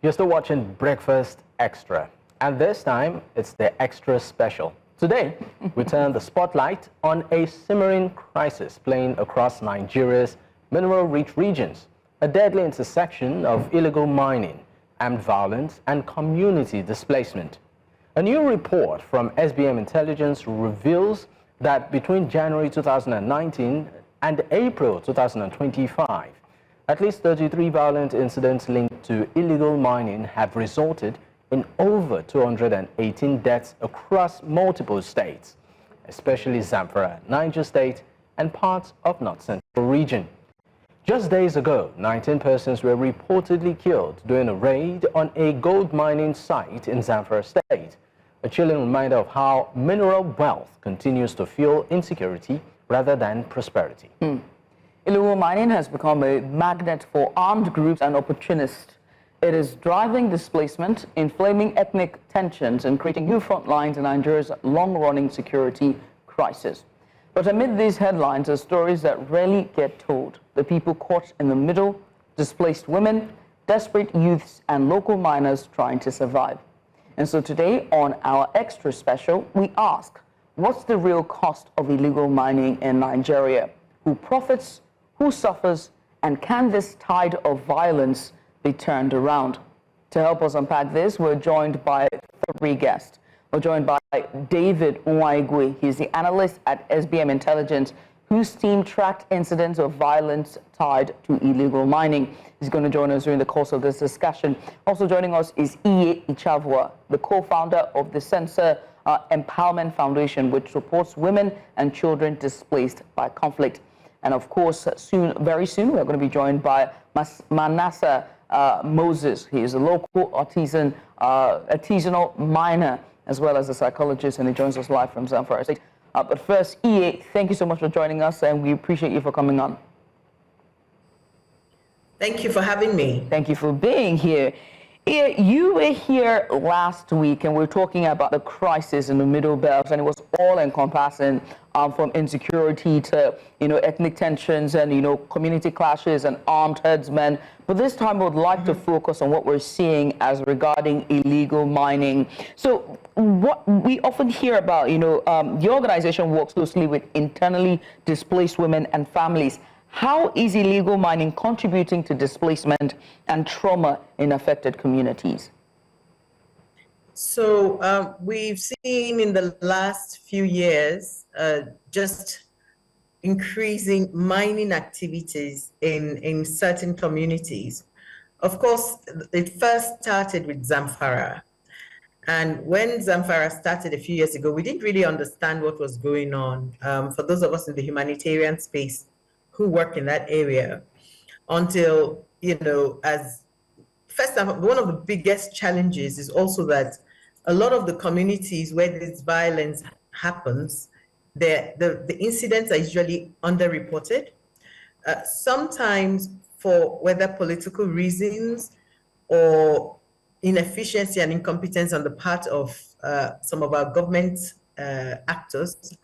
You're still watching Breakfast Extra, and this time it's the extra special. Today, we turn the spotlight on a simmering crisis playing across Nigeria's mineral-rich regions, a deadly intersection of illegal mining, armed violence, and community displacement. A new report from SBM Intelligence reveals that between January 2019 and April 2025, at least 33 violent incidents linked to illegal mining have resulted in over 218 deaths across multiple states, especially Zamfara, Niger State, and parts of North Central region. Just days ago, 19 persons were reportedly killed during a raid on a gold mining site in Zamfara State, a chilling reminder of how mineral wealth continues to fuel insecurity rather than prosperity. Illegal mining has become a magnet for armed groups and opportunists. It is driving displacement, inflaming ethnic tensions, and creating new front lines in Nigeria's long-running security crisis. But amid these headlines are stories that rarely get told. The people caught in the middle, displaced women, desperate youths, and local miners trying to survive. And so today on our extra special, we ask, what's the real cost of illegal mining in Nigeria? Who profits? Who suffers, and can this tide of violence be turned around? To help us unpack this, we're joined by three guests. We're joined by David Nwaigwe. He's the analyst at SBM Intelligence, whose team tracked incidents of violence tied to illegal mining. He's going to join us during the course of this discussion. Also joining us is Iye Ichavua, the co-founder of the Sensor Empowerment Foundation, which supports women and children displaced by conflict. And of course, very soon, we're going to be joined by Manasseh Moses. He is a local artisanal miner, as well as a psychologist, and he joins us live from Zamfara State. But first, Iye, thank you so much for joining us, and we appreciate you for coming on. Thank you for having me. Thank you for being here. Iye, you were here last week, and we were talking about the crisis in the Middle Belt, and it was all-encompassing, from insecurity to, ethnic tensions and, community clashes and armed herdsmen. But this time, I would like to focus on what we're seeing as regarding illegal mining. So what we often hear about, the organization works closely with internally displaced women and families. How is illegal mining contributing to displacement and trauma in affected communities? So we've seen in the last few years just increasing mining activities in certain communities. Of course, it first started with Zamfara. And when Zamfara started a few years ago, we didn't really understand what was going on. For those of us in the humanitarian space who work in that area, until, as first time, one of the biggest challenges is also that a lot of the communities where this violence happens, the incidents are usually underreported. Sometimes for whether political reasons or inefficiency and incompetence on the part of some of our government actors,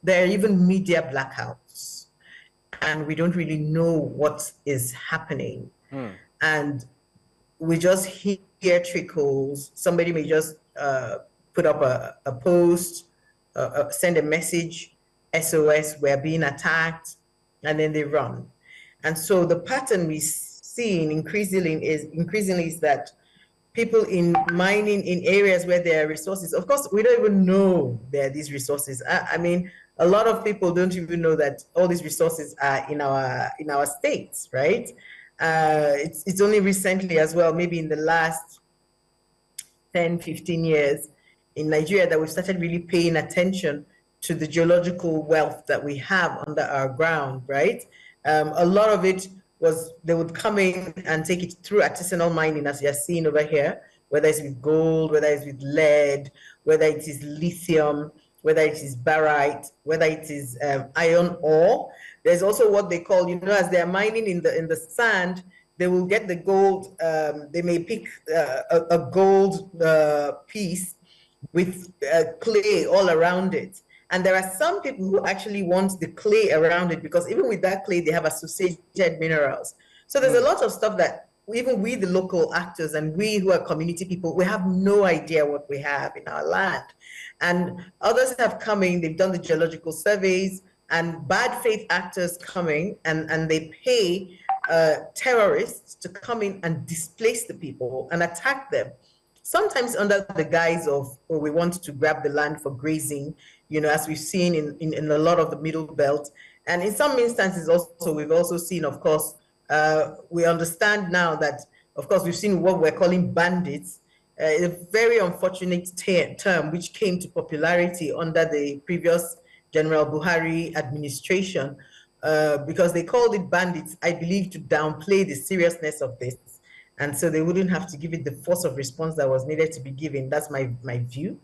there are even media blackouts. And we don't really know what is happening. And we just hear trickles. Somebody may just put up a post, send a message, SOS, we're being attacked, and then they run. And so the pattern we see increasingly is that people in mining in areas where there are resources, of course, we don't even know there are these resources. I mean, a lot of people don't even know that all these resources are in our states, right? It's only recently as well, maybe in the last 10, 15 years in Nigeria, that we've started really paying attention to the geological wealth that we have under our ground, right? A lot of it was, they would come in and take it through artisanal mining, as you're seeing over here, whether it's with gold, whether it's with lead, whether it is lithium, whether it is barite, whether it is iron ore. There's also what they call, as they're mining in the sand, they will get the gold, they may pick a gold piece with clay all around it. And there are some people who actually want the clay around it, because even with that clay, they have associated minerals. So there's a lot of stuff that even we, the local actors, and we who are community people, we have no idea what we have in our land. And others have come in, they've done the geological surveys, and bad faith actors coming and they pay terrorists to come in and displace the people and attack them. Sometimes under the guise of, oh, we want to grab the land for grazing, you know, as we've seen in a lot of the Middle Belt. And in some instances also, we've also seen, of course, we understand now that, of course, we've seen what we're calling bandits, a very unfortunate term which came to popularity under the previous General Buhari administration, because they called it bandits, I believe, to downplay the seriousness of this. And so they wouldn't have to give it the force of response that was needed to be given. That's my view.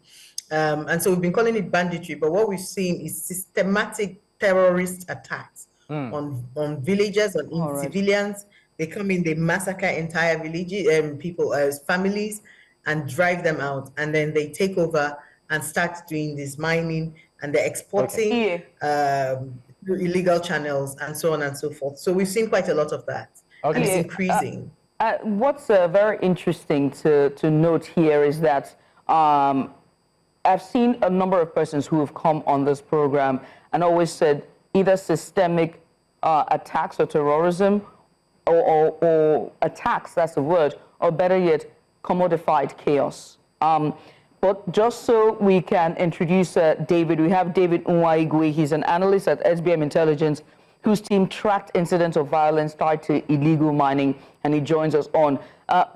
And so we've been calling it banditry, but what we've seen is systematic terrorist attacks on villagers, on civilians. They come in, they massacre entire villages, people, families, and drive them out. And then they take over and start doing this mining, and they're exporting through illegal channels and so on and so forth. So we've seen quite a lot of that, and it's increasing. What's very interesting to note here is that I've seen a number of persons who have come on this program and always said either systemic attacks or terrorism or attacks, that's the word, or better yet, commodified chaos. But just so we can introduce David, we have David Nwaigwe. He's an analyst at SBM Intelligence, whose team tracked incidents of violence tied to illegal mining, and he joins us on.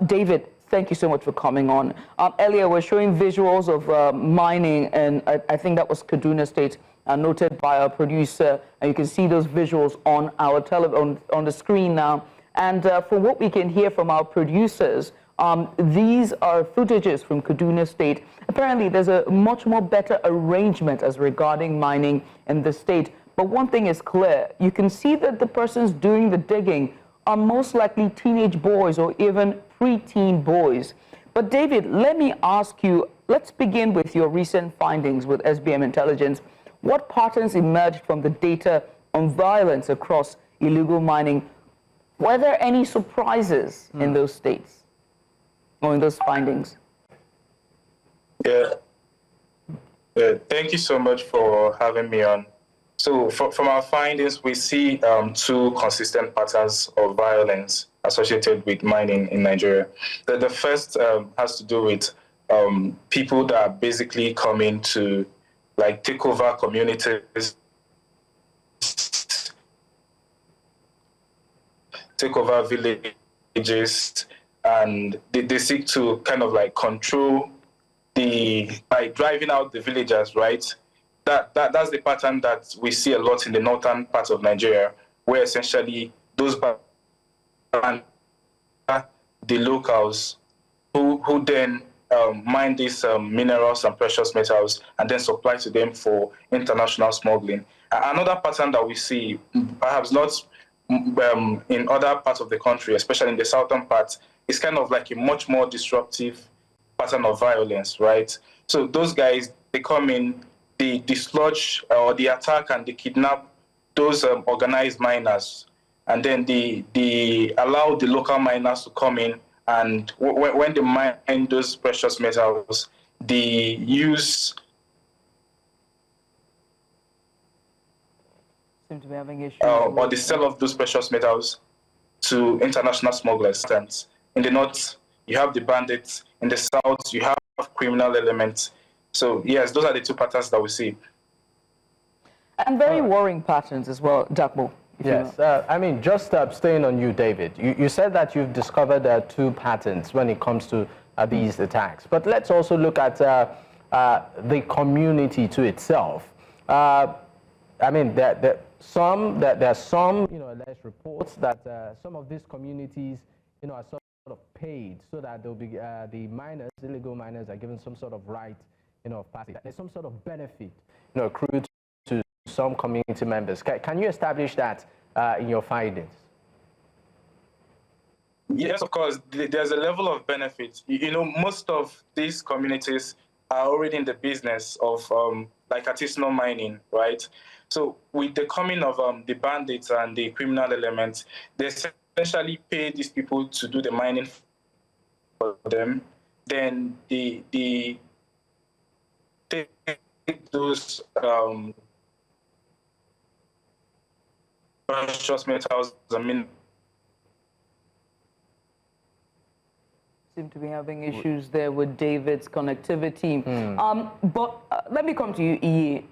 David, thank you so much for coming on. Earlier, we're showing visuals of mining, and I think that was Kaduna State, noted by our producer, and you can see those visuals on our on the screen now. And from what we can hear from our producers, these are footages from Kaduna State. Apparently, there's a much more better arrangement as regarding mining in the state. But one thing is clear, you can see that the persons doing the digging are most likely teenage boys or even preteen boys. But David, let me ask you, let's begin with your recent findings with SBM Intelligence. What patterns emerged from the data on violence across illegal mining? Were there any surprises in those states or in those findings? Yeah. Thank you so much for having me on. So from our findings, we see two consistent patterns of violence associated with mining in Nigeria. The first has to do with people that are basically coming to take over communities, take over villages, and they seek to kind of control by driving out the villagers, right? That's the pattern that we see a lot in the northern part of Nigeria, where essentially those the locals who then mine these minerals and precious metals and then supply to them for international smuggling. Another pattern that we see, perhaps not in other parts of the country, especially in the southern part, is kind of like a much more disruptive pattern of violence, right? So those guys, they come in, they dislodge or they attack and they kidnap those organized miners, and then they allow the local miners to come in, and when they mine those precious metals, they use... Seem to be having issues. Or they sell off those precious metals to international smugglers. In the north, you have the bandits. In the south, you have criminal elements. So yes, those are the two patterns that we see. And very worrying patterns as well, Dakbo. Yes, I mean, just staying on you, David. You said that you've discovered two patterns when it comes to these attacks. But let's also look at the community to itself. I mean, there are some alleged reports that some of these communities, are sort of paid so that they'll be the miners, illegal miners, are given some sort of right, of passage. There's some sort of benefit, accrued to some community members. Can you establish that in your findings? Yes, of course. There's a level of benefit. Most of these communities are already in the business of artisanal mining, right? So with the coming of the bandits and the criminal elements, they essentially pay these people to do the mining for them, then they take those precious metals seem to be having issues there with David's connectivity. But let me come to you, Iyi,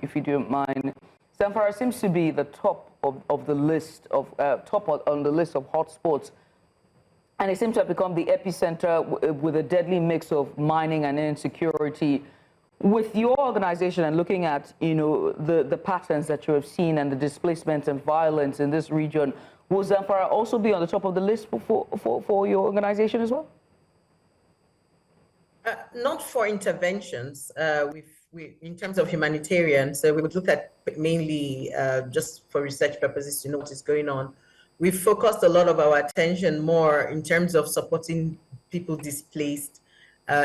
if you don't mind. Zamfara seems to be the top of the list of on the list of hotspots, and it seems to have become the epicenter with a deadly mix of mining and insecurity. With your organization and looking at the patterns that you have seen and the displacement and violence in this region, will Zamfara also be on the top of the list for your organization as well? Not for interventions. In terms of humanitarian, so we would look at mainly just for research purposes to know what is going on. We've focused a lot of our attention more in terms of supporting people displaced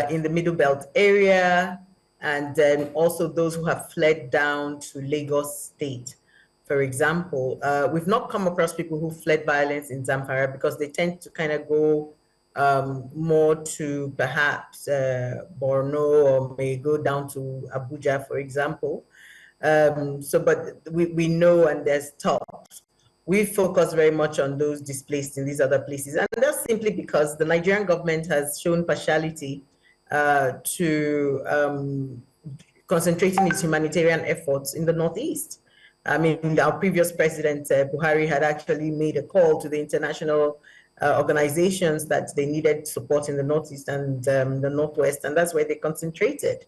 in the Middle Belt area, and then also those who have fled down to Lagos State. For example, we've not come across people who fled violence in Zamfara because they tend to kind of go more to perhaps Borno, or may go down to Abuja, for example. But we know, and there's talks. We focus very much on those displaced in these other places. And that's simply because the Nigerian government has shown partiality to concentrating its humanitarian efforts in the Northeast. I mean, our previous president, Buhari, had actually made a call to the international organizations that they needed support in the Northeast and the Northwest, and that's where they concentrated,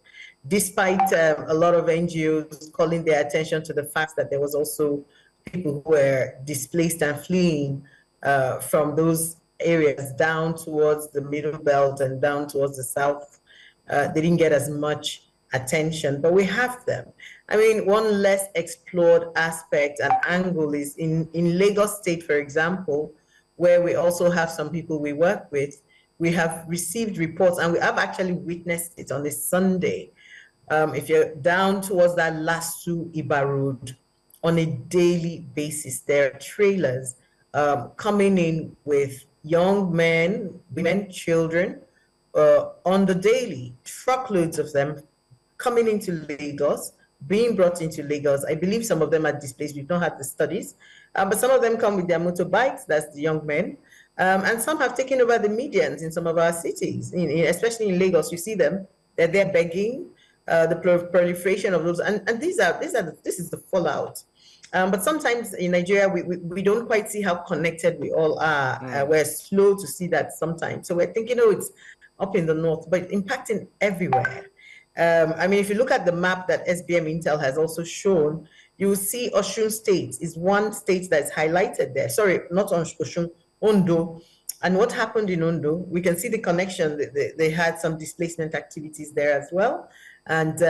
despite a lot of NGOs calling their attention to the fact that there was also people who were displaced and fleeing from those areas down towards the Middle Belt and down towards the South. They didn't get as much attention, but we have them. I mean, one less explored aspect and angle is in Lagos State, for example, where we also have some people we work with. We have received reports, and we have actually witnessed it on this Sunday. If you're down towards that Lasu Iba Road, on a daily basis, there are trailers coming in with young men, women, children, on the daily, truckloads of them coming into Lagos, being brought into Lagos. I believe some of them are displaced. We've not had the studies, but some of them come with their motorbikes, that's the young men, and some have taken over the medians in some of our cities, especially in Lagos. You see them, they're there begging, the proliferation of those, and this is the fallout. But sometimes in Nigeria, we don't quite see how connected we all are. We're slow to see that sometimes. So we're thinking, oh, it's up in the north, but impacting everywhere. I mean, if you look at the map that SBM Intel has also shown, you will see Osun State is one state that's highlighted there. Sorry, not Osun, Ondo. And what happened in Ondo, we can see the connection. They had some displacement activities there as well. And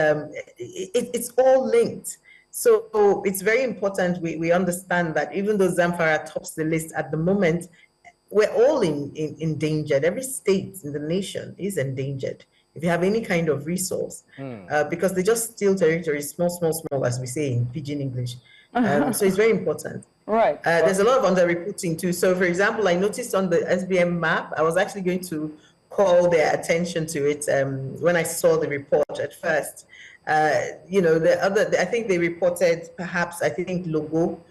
it's all linked. So it's very important we understand that even though Zamfara tops the list at the moment, we're all endangered. Every state in the nation is endangered if you have any kind of resource, because they just steal territory, small, as we say in pidgin English. So it's very important. Right. There's a lot of under-reporting too. So for example, I noticed on the SBM map, I was actually going to call their attention to it when I saw the report at first. I think they reported perhaps, local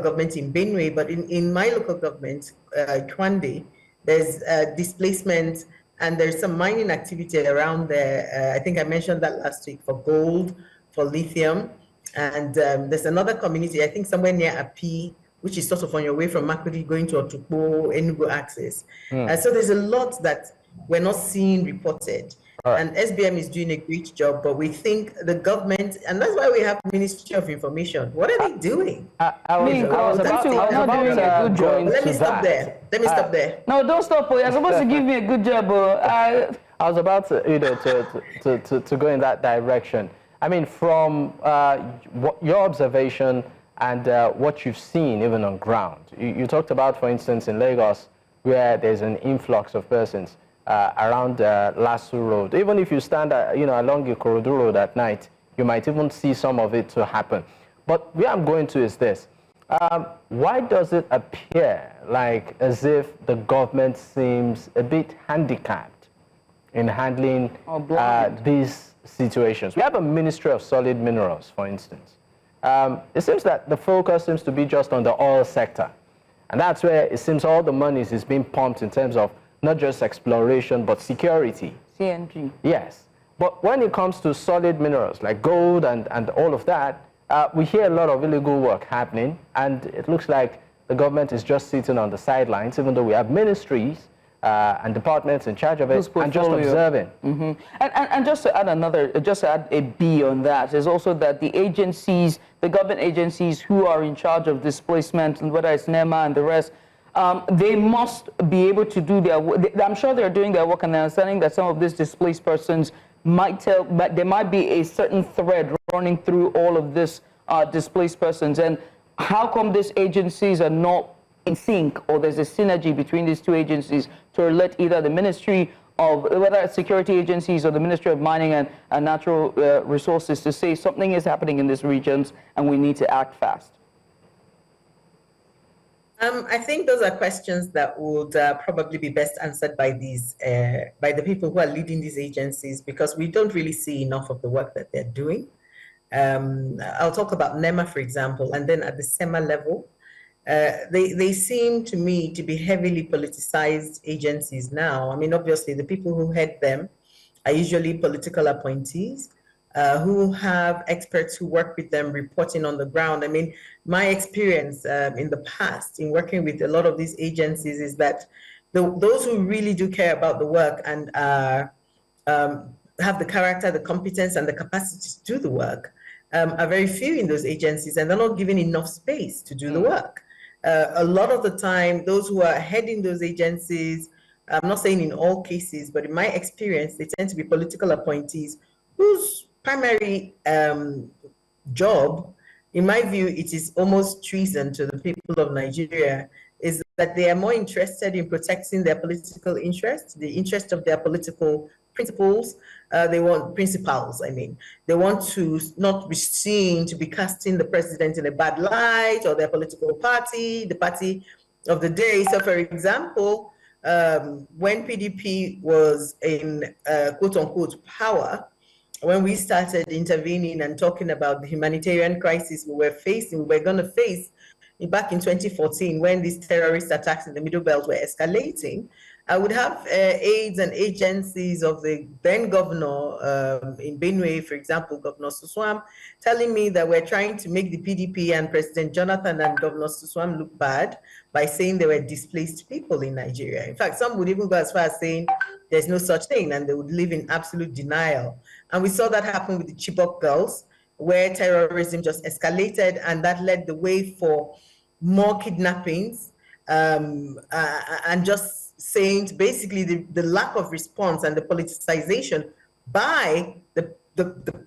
government in Benue, but in my local government, Kwande, there's displacement and there's some mining activity around there. I think I mentioned that last week, for gold, for lithium. And there's another community, I think somewhere near Api, which is sort of on your way from Makudi going to Otukpo, Enugu axis. So there's a lot that we're not seeing reported. Right. And SBM is doing a great job, but we think the government, and that's why we have Ministry of Information. What are they doing? I was about to Let me stop there. No, don't stop. You're supposed to give me a good job. I was about to go in that direction. I mean, from your observation and what you've seen even on ground. You talked about, for instance, in Lagos, where there's an influx of persons around Lasu Road. Even if you stand along Ikorodu Road at night, you might even see some of it to happen. But where I'm going to is this. Why does it appear like as if the government seems a bit handicapped in handling these situations? We have a Ministry of Solid Minerals, for instance. It seems that the focus seems to be just on the oil sector. And that's where it seems all the money is being pumped in terms of not just exploration, but security. CNG. Yes. But when it comes to solid minerals like gold and all of that, we hear a lot of illegal work happening, and it looks like the government is just sitting on the sidelines, even though we have ministries and departments in charge of it, and just observing. And just to add just to add a B on that, is also that the agencies, the government agencies who are in charge of displacement, and whether it's NEMA and the rest, they must be able to do their work. I'm sure they're doing their work, and they're understanding that some of these displaced persons but there might be a certain thread running through all of this displaced persons. And how come these agencies are not in sync, or there's a synergy between these two agencies to let either the Ministry of, whether it's security agencies or the Ministry of Mining and Natural Resources, to say something is happening in these regions and we need to act fast? I think those are questions that would probably be best answered by by the people who are leading these agencies, because we don't really see enough of the work that they're doing. I'll talk about NEMA, for example, and then at the SEMA level, they seem to me to be heavily politicized agencies now. I mean, obviously, the people who head them are usually political appointees, who have experts who work with them reporting on the ground. I mean, my experience in the past in working with a lot of these agencies is that those who really do care about the work and have the character, the competence, and the capacity to do the work are very few in those agencies, and they're not given enough space to do the work. A lot of the time, those who are heading those agencies, I'm not saying in all cases, but in my experience, they tend to be political appointees whose primary job, in my view, it is almost treason to the people of Nigeria, is that they are more interested in protecting their political interests, the interest of their political principles. They want principles, I mean. They want to not be seen to be casting the president in a bad light, or their political party, the party of the day. So, for example, when PDP was in quote-unquote power, when we started intervening and talking about the humanitarian crisis we were going to face back in 2014, when these terrorist attacks in the Middle Belt were escalating, I would have aides and agencies of the then governor in Benue, for example, Governor Suswam, telling me that we're trying to make the PDP and President Jonathan and Governor Suswam look bad by saying they were displaced people in Nigeria. In fact, some would even go as far as saying there's no such thing, and they would live in absolute denial. And we saw that happen with the Chibok girls, where terrorism just escalated, and that led the way for more kidnappings, and just saying basically the lack of response and the politicization by the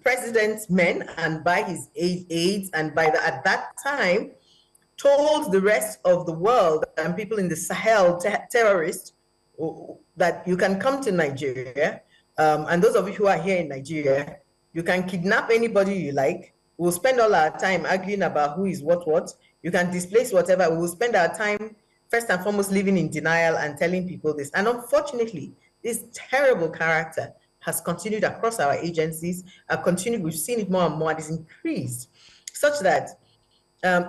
president's men and by his aides, and by at that time told the rest of the world and people in the Sahel, terrorists, that you can come to Nigeria, and those of you who are here in Nigeria, you can kidnap anybody you like. We'll spend all our time arguing about who is what. You can displace whatever. We will spend our time, first and foremost, living in denial and telling people this. And unfortunately, this terrible character has continued across our agencies, we've seen it more and more, and it's increased, such that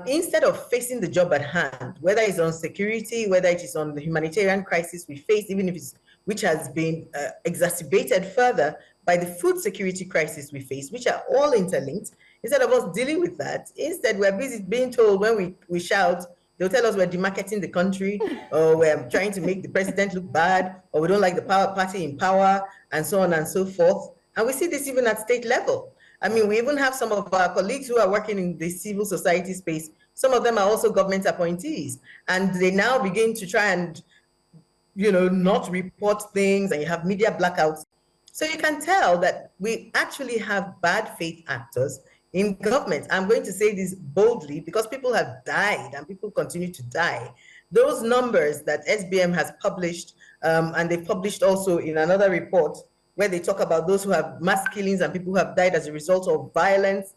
instead of facing the job at hand, whether it's on security, whether it is on the humanitarian crisis we face, even if it's, which has been exacerbated further by the food security crisis we face, which are all interlinked, instead of us dealing with that, instead we're busy being told when we shout, they'll tell us we're demarketing the country, or we're trying to make the president look bad, or we don't like the party in power, and so on and so forth. And we see this even at state level. I mean, we even have some of our colleagues who are working in the civil society space. Some of them are also government appointees, and they now begin to try and, not report things, and you have media blackouts. So you can tell that we actually have bad faith actors in government. I'm going to say this boldly because people have died and people continue to die. Those numbers that SBM has published, and they've published also in another report where they talk about those who have mass killings and people who have died as a result of violence,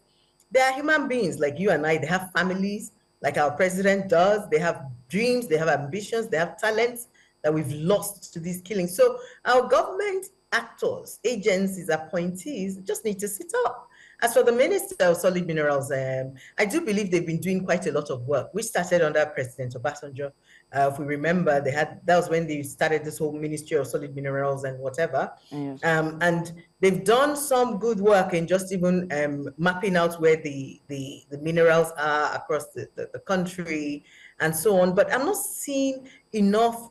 they are human beings like you and I. They have families. like our president does. They have dreams, they have ambitions, they have talents that we've lost to these killings. So our government actors, agencies, appointees just need to sit up. As for the Minister of Solid Minerals, I do believe they've been doing quite a lot of work. We started under President Obasanjo. If we remember, that was when they started this whole Ministry of Solid Minerals and whatever. Yes. And they've done some good work in just even mapping out where the minerals are across the country and so on. But I'm not seeing enough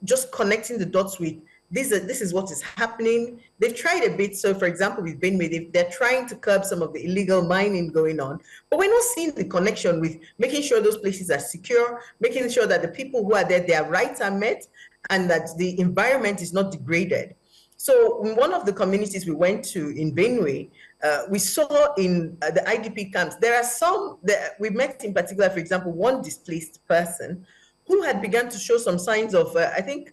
just connecting the dots with this is what is happening. They've tried a bit. So, for example, with Benue, they're trying to curb some of the illegal mining going on, but we're not seeing the connection with making sure those places are secure, making sure that the people who are there, their rights are met, and that the environment is not degraded. So, in one of the communities we went to in Benue, we saw in the IDP camps, there are some that we met in particular, for example, one displaced person who had begun to show some signs of, I think,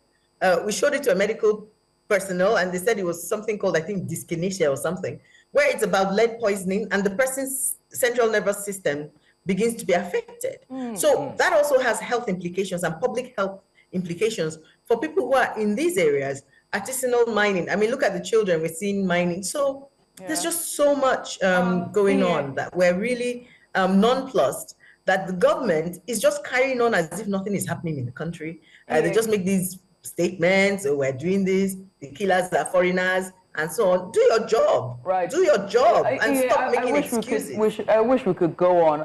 we showed it to a medical personnel, and they said it was something called, I think, dyskinesia or something, where it's about lead poisoning and the person's central nervous system begins to be affected. So that also has health implications and public health implications for people who are in these areas. Artisanal mining, I mean, look at the children we're seeing mining. So there's just so much going on that we're really nonplussed that the government is just carrying on as if nothing is happening in the country. They just make these statements, oh, we're doing this, the killers are foreigners, and so on. Do your job. Right. Do your job and stop making excuses. I wish we could go on.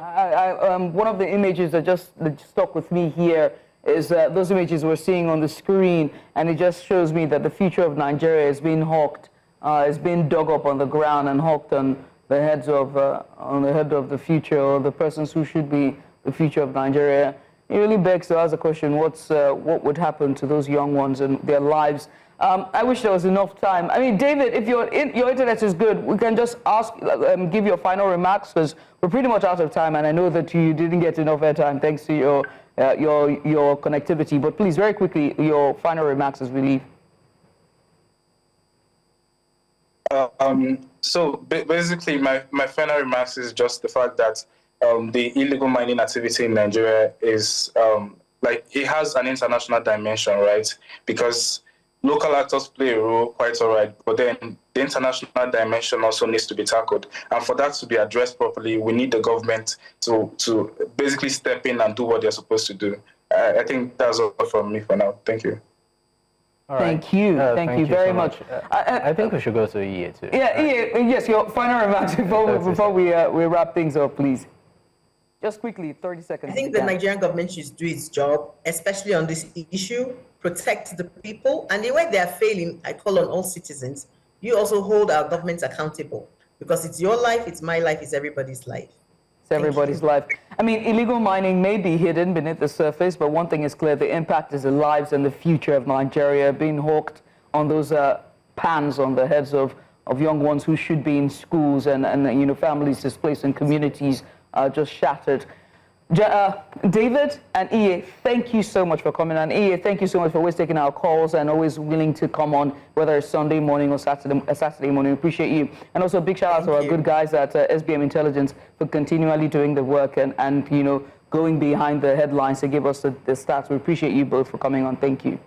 One of the images that just stuck with me here is those images we're seeing on the screen, and it just shows me that the future of Nigeria is being hawked, is being dug up on the ground and hawked on the head of the future, or the persons who should be the future of Nigeria. It really begs to ask the question: what would happen to those young ones and their lives? I wish there was enough time. I mean, David, if your internet is good, we can just ask, give your final remarks, because we're pretty much out of time, and I know that you didn't get enough airtime thanks to your connectivity. But please, very quickly, your final remarks as we leave. So basically, my final remarks is just the fact that the illegal mining activity in Nigeria is it has an international dimension, right? Because local actors play a role, quite all right, but then the international dimension also needs to be tackled. And for that to be addressed properly, we need the government to basically step in and do what they're supposed to do. I think that's all from me for now. Thank you. All right. Thank you. Thank you very much. I think we should go to EA too. Yeah, EA, yes, your final remarks before we wrap things up, please. Just quickly, 30 seconds. I think the Nigerian government should do its job, especially on this issue, protect the people. And the way they are failing, I call on all citizens, you also hold our governments accountable, because it's your life, it's my life, it's everybody's life. It's everybody's life. I mean, illegal mining may be hidden beneath the surface, but one thing is clear: the impact is the lives and the future of Nigeria being hawked on those pans on the heads of young ones who should be in schools, and families displaced and communities just shattered. David and EA, thank you so much for coming on. EA, thank you so much for always taking our calls and always willing to come on, whether it's Sunday morning or Saturday morning. We appreciate you. And also a big shout out to our good guys at SBM Intelligence for continually doing the work and going behind the headlines to give us the stats. We appreciate you both for coming on. Thank you.